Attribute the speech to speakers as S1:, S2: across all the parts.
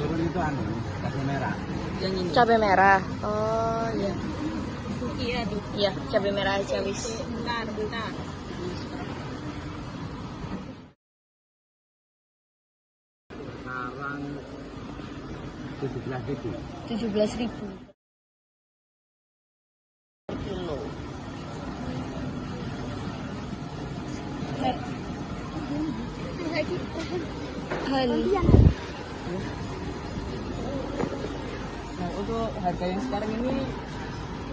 S1: turun itu cabai merah.
S2: Yang ini.
S3: Cabai merah. Oh iya.
S2: Iya,
S3: Iya, cabai merah aja wis.
S2: bentar.
S1: Sekarang 17.000.
S3: 17.000 per kilo.
S2: Nah, untuk harga yang sekarang ini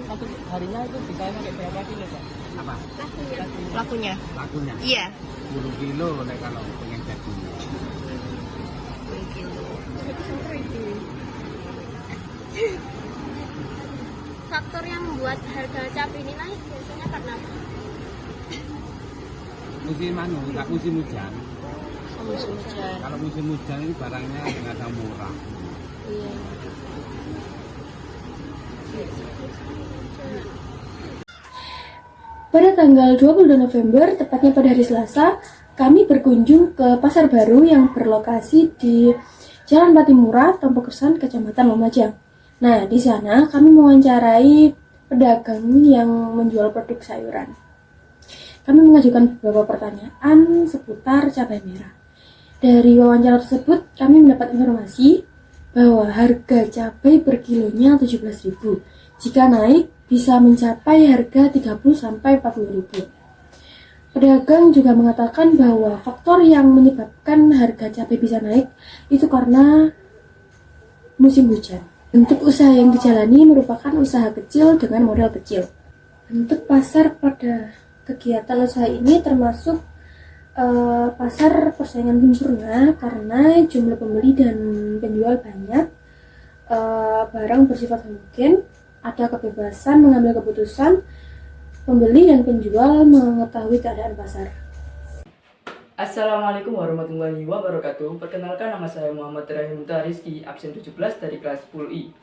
S2: satu harinya itu bisa pakai berapa kilo, Pak?
S1: Apa?
S3: Lakunya.
S1: Lakunya
S3: Iya.
S1: 10 kilo nek kalau pengen jadi.
S3: 10 kilo.
S4: Faktor yang membuat harga cabai ini naik biasanya karena apa?
S1: Musim nggak musim hujan.
S3: Oh, musim hujan.
S1: Kalau musim hujan ini barangnya nggak ada murah.
S3: Iya.
S5: Pada tanggal 22 November, tepatnya pada hari Selasa, kami berkunjung ke pasar baru yang berlokasi di Jalan Patimura, Tompokersan, Kecamatan Lumajang. Nah, di sana kami mewawancarai pedagang yang menjual produk sayuran. Kami mengajukan beberapa pertanyaan seputar cabai merah. Dari wawancara tersebut, kami mendapat informasi bahwa harga cabai per kilonya 17.000. Jika naik, bisa mencapai harga 30-40.000. Pedagang juga mengatakan bahwa faktor yang menyebabkan harga cabai bisa naik itu karena musim hujan. Bentuk usaha yang dijalani merupakan usaha kecil dengan modal kecil. Bentuk pasar pada kegiatan usaha ini termasuk pasar persaingan sempurna karena jumlah pembeli dan penjual banyak, barang bersifat homogen, ada kebebasan mengambil keputusan, pembeli dan penjual mengetahui keadaan pasar.
S6: Assalamualaikum warahmatullahi wabarakatuh. Perkenalkan, nama saya Muhammad Rahim Rizky, absen 17 dari kelas 10I.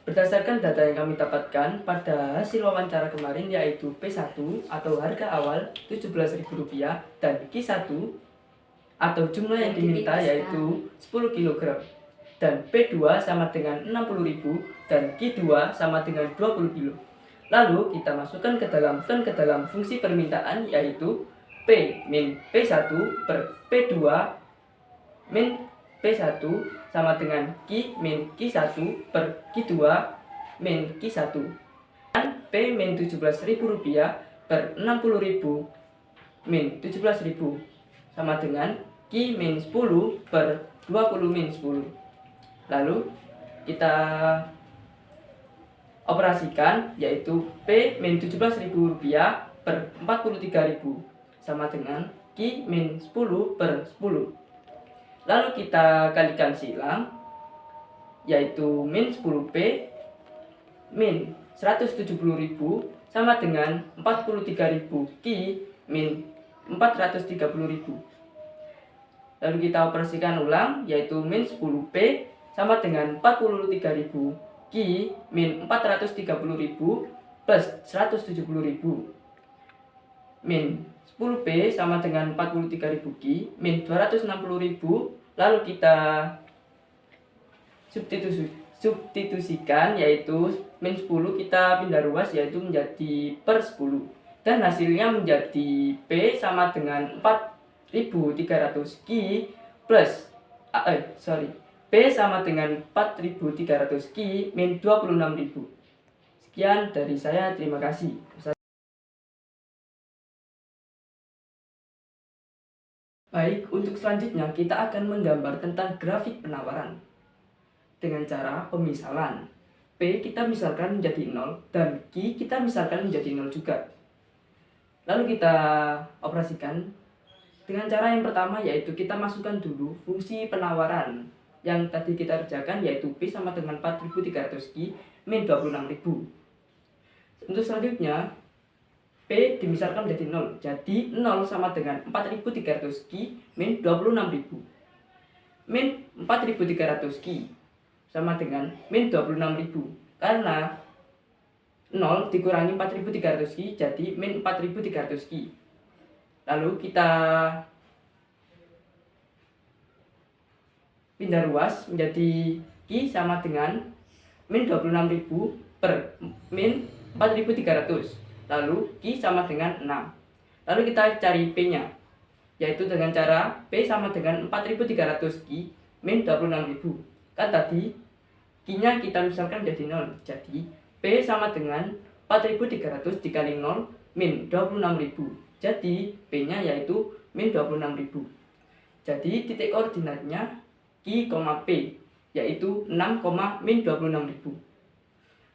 S6: Berdasarkan data yang kami dapatkan pada hasil wawancara kemarin, yaitu P1 atau harga awal Rp17.000 dan Q1 atau jumlah yang diminta yaitu 10 kg, dan P2 sama dengan Rp60.000 dan Q2 sama dengan 20 kg. Lalu kita masukkan ke dalam fungsi permintaan, yaitu P min P1 per P2 min P1 sama dengan Q min Q1 per Q2 min Q1. Dan P min Rp17.000 per Rp60.000 min Rp17.000 sama dengan Q min 10 per 20 min 10. Lalu kita operasikan, yaitu P min Rp17.000 per Rp43.000 sama dengan Q min 10 per 10. Lalu kita kalikan silang, yaitu min 10P min 170.000 sama dengan 43.000 Q min 430.000. Lalu kita operasikan ulang, yaitu min 10P sama dengan 43.000 Q min 430.000 plus 170.000 min 10P sama dengan 43.000 Q min 260.000. Lalu kita substitusikan, yaitu min 10 kita pindah ruas, yaitu menjadi per 10, dan hasilnya menjadi P sama dengan 4.300 Q plus P sama dengan 4.300 Q min 26.000. Sekian dari saya, terima kasih. Baik, untuk selanjutnya kita akan menggambar tentang grafik penawaran dengan cara pemisalan. P kita misalkan menjadi 0 dan Q kita misalkan menjadi 0 juga. Lalu kita operasikan dengan cara yang pertama, yaitu kita masukkan dulu fungsi penawaran yang tadi kita kerjakan, yaitu P sama dengan 4.300 Q min 26.000. Untuk selanjutnya P dimisalkan menjadi 0. Jadi 0 sama dengan 4.300 Q min 26.000. Min 4.300 Q sama dengan min 26.000. Karena 0 dikurangi 4.300 Q jadi min 4.300 Q. Lalu kita pindah ruas menjadi Q sama dengan min 26.000 per min 4.300. Lalu Q sama dengan 6. Lalu kita cari P-nya, yaitu dengan cara P sama dengan 4.300 Q min 26.000. Kan tadi Q-nya kita misalkan jadi 0. Jadi P sama dengan 4.300 dikali 0 min 26.000. Jadi P-nya yaitu min 26.000. Jadi titik koordinatnya Q, P, yaitu 6, min 26.000.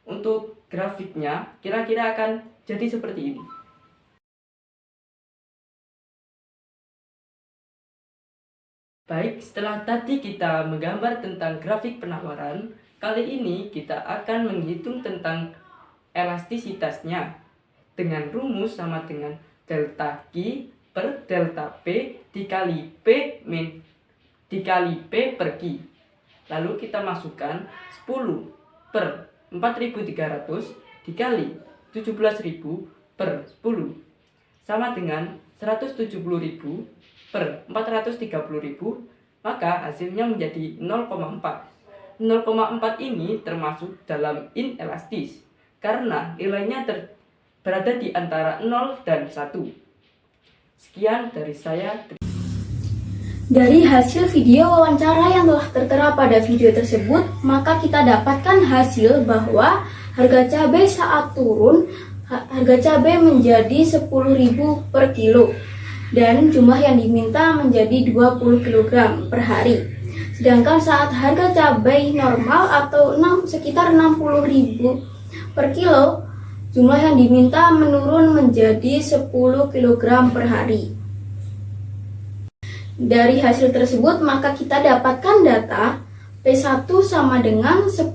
S6: Untuk grafiknya kira-kira akan jadi seperti ini. Baik, setelah tadi kita menggambar tentang grafik penawaran, kali ini kita akan menghitung tentang elastisitasnya dengan rumus sama dengan delta Q per delta P dikali P min dikali P per Q. Lalu kita masukkan 10 per 4.300 dikali 17.000 per 10 sama dengan 170.000 per 430.000, maka hasilnya menjadi 0,4. 0,4 ini termasuk dalam inelastis karena nilainya berada di antara 0 dan 1. Sekian dari saya.
S5: Dari hasil video wawancara yang telah tertera pada video tersebut, maka kita dapatkan hasil bahwa harga cabai saat turun, harga cabai menjadi 10.000 per kilo dan jumlah yang diminta menjadi 20 kg per hari. Sedangkan saat harga cabai normal atau sekitar 60.000 per kilo, jumlah yang diminta menurun menjadi 10 kg per hari. Dari hasil tersebut, maka kita dapatkan data P1 sama dengan 10.000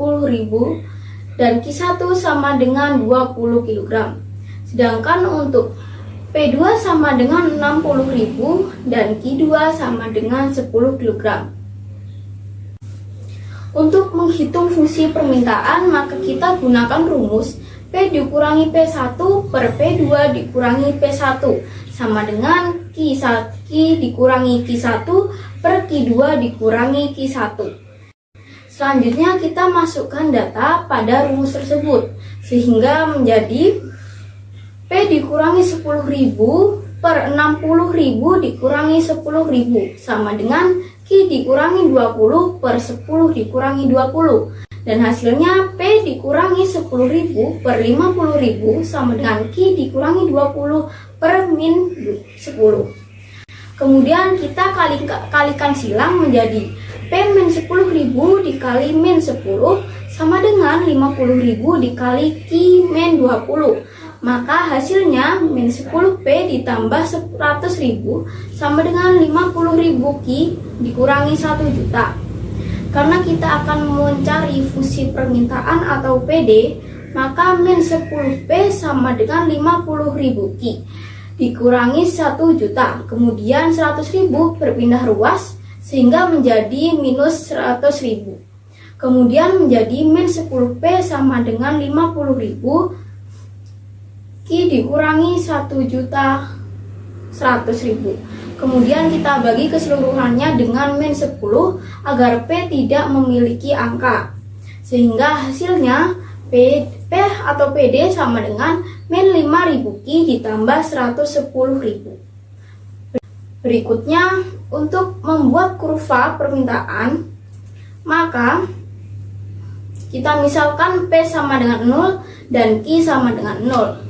S5: dan Q1 sama dengan 20 kg. Sedangkan untuk P2 sama dengan 60.000 dan Q2 sama dengan 10 kg. Untuk menghitung fungsi permintaan, maka kita gunakan rumus P dikurangi P1 per P2 dikurangi P1 sama dengan Q1 dikurangi Q1 per Q2 dikurangi Q1. Selanjutnya kita masukkan data pada rumus tersebut sehingga menjadi P dikurangi 10.000 per 60.000 dikurangi 10.000 sama dengan Q dikurangi 20 per 10 dikurangi 20. Dan hasilnya P dikurangi 10.000 per 50.000 sama dengan Q dikurangi 20 per min 10. Kemudian kita kalikan silang menjadi P min 10.000 dikali min 10 sama dengan 50.000 dikali Q min 20. Maka hasilnya min 10P ditambah 100.000 sama dengan 50.000 Q dikurangi 1 juta. Karena kita akan mencari fungsi permintaan atau PD, maka min 10P sama dengan 50.000 Q dikurangi 1 juta. Kemudian 100.000 berpindah ruas sehingga menjadi minus 100.000. Kemudian menjadi min 10P sama dengan 50.000 Q dikurangi 1 juta 100.000. Kemudian kita bagi keseluruhannya dengan min 10 agar P tidak memiliki angka. Sehingga hasilnya P atau PD sama dengan min 5.000 Q ditambah 110.000. Berikutnya, untuk membuat kurva permintaan, maka kita misalkan P sama dengan 0 dan Q sama dengan 0.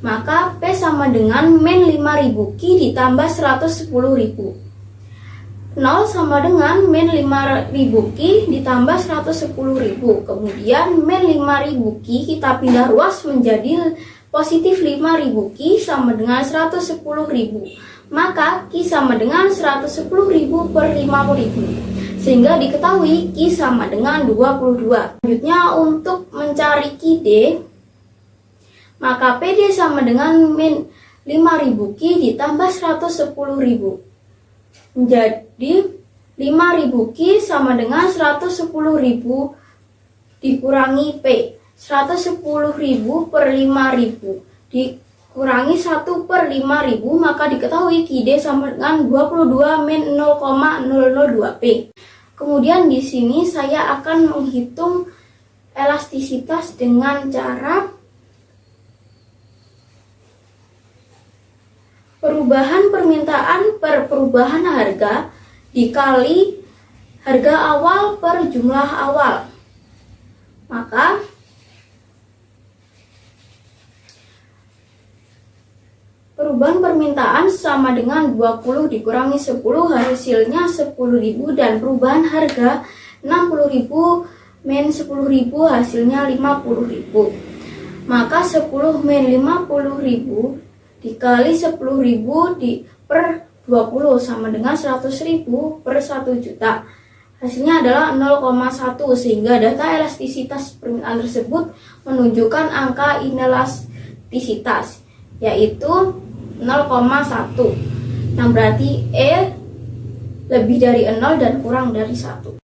S5: Maka P sama dengan min 5.000 Q ditambah 110.000. 0 sama dengan min 5.000 Q ditambah 110.000. Kemudian min 5.000 Q kita pindah ruas menjadi positif 5.000 Q sama dengan 110.000. Maka Q sama dengan 110.000 per 50.000. Sehingga diketahui Q sama dengan 22. Selanjutnya untuk mencari QD, maka PD sama dengan min 5.000 Q ditambah 110.000. Jadi 5.000 Q sama dengan 110.000 dikurangi P. 110.000 per 5.000 dikurangi 1 per 5.000, maka diketahui QD sama dengan 22 min 0,002 P. Kemudian di sini saya akan menghitung elastisitas dengan cara perubahan permintaan per perubahan harga dikali harga awal per jumlah awal. Maka perubahan permintaan sama dengan 20 dikurangi 10 hasilnya 10.000 dan perubahan harga 60.000 min 10.000 hasilnya 50.000. Maka 10 min 50.000 dikali 10.000 per 20 sama dengan 100.000 per 1 juta. Hasilnya adalah 0,1 sehingga data elastisitas permintaan tersebut menunjukkan angka inelastisitas yaitu 0,1. Nah, berarti E lebih dari 0 dan kurang dari 1.